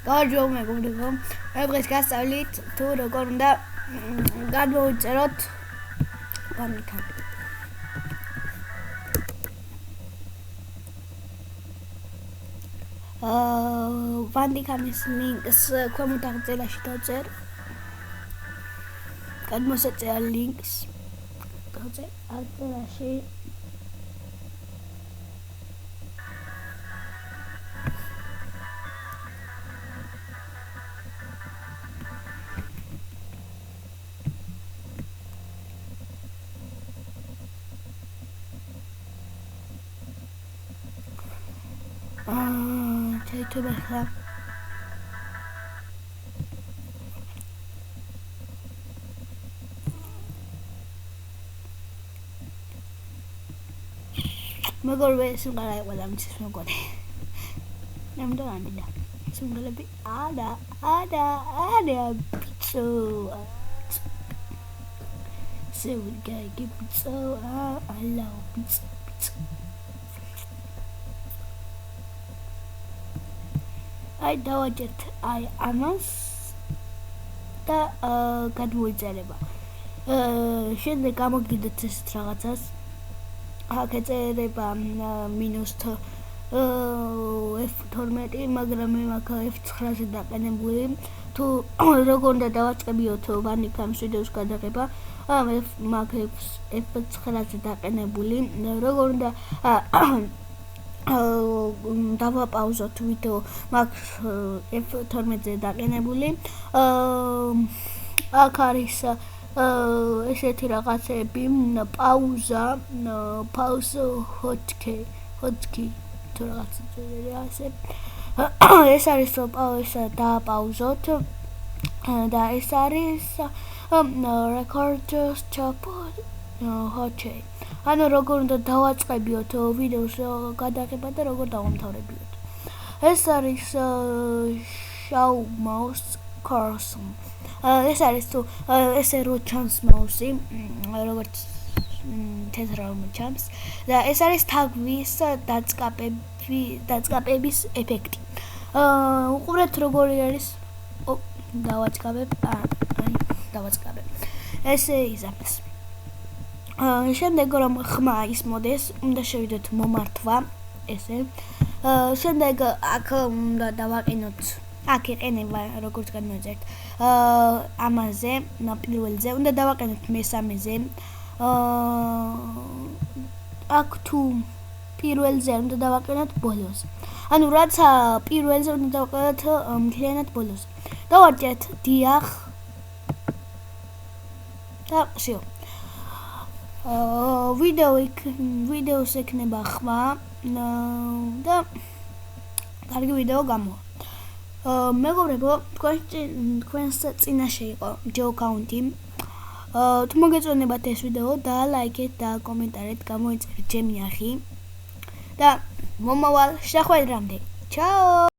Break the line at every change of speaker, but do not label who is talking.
გაარჯო მეგობრებო, მე დღეს გასწავლით თუ როგორ უნდა გადმოვიწეროთ ბანკიდან. ბანკის ლინკს ქვემოთ აღწერაში დავწერ. გადმოსაწერა ლინკს დავწერ აღწერაში. შეიძლება ხა მეგობრებო სიმღერა იყო და მის მეგონი ნამდვილად სიმღერები არა პიცო სევგაი პიცო ალა პიცო აი დავაჭერთ აი ამას და გადმოიწერება. შემდეგ გამოგდიდეთ ესეთ რაღაცას. აქ ეწერება -F12, მაგრამ მე მაქვს F9-ზე დაყენებული. თუ როგორ უნდა დავაწყებიოთ ვანიკამის ვიდეოს გადაღება, მაქვს F9-ზე დაყენებული. როგორ უნდა დავაპაუზოთ ვიდეო, მაქვს F12-ზე დაყენებული. აქ არის ესეთი რაღაცები, პაუზა hotkey თუ რაღაცა ასე. ეს არის რომ პაუზა დააპაუზოთ და ეს არის record stop hotkey. ანუ როგორ უნდა დავაწყებიოთ ვიდეოს გადაღება და როგორ დავამთავრებიოთ. ეს არის show mouse cursor. ეს არის თუ ესე რო ჩანს მაუსი, როგორც თეთრ რომ ჩანს და ეს არის თაგვის დაწყაპების ეფექტი. უყურეთ როგორი არის. დავაწყაბებ. ესე იზამს. შემდეგ რომ ხმა ისმოდეს, უნდა შევიდეთ მომართვა ესე. შემდეგ აქ უნდა დავაყენოთ, აქ იყენება როგორც განვაწერთ. ამაზე, პირველზე, უნდა დავაყენოთ მესამეზე. აქ თუ პირველზე უნდა დავაყენოთ ბოლოს. ანუ რაც პირველზე უნდა დავაყენოთ მთლიანად ბოლოს. დავაჭერთ დიახ. და всё. ვიდეოს ექნება ხმა და კარგი ვიდეო გამოვა. მეგობრებო, თქვენს წინაშე იყო ჯო კაუნტი. თუ მოგეწონებათ ეს ვიდეო, დაალაიქეთ და კომენტარით გამოიწერეთ ჩემი ახი და მომავალ შეხვედრამდე. ჩაო!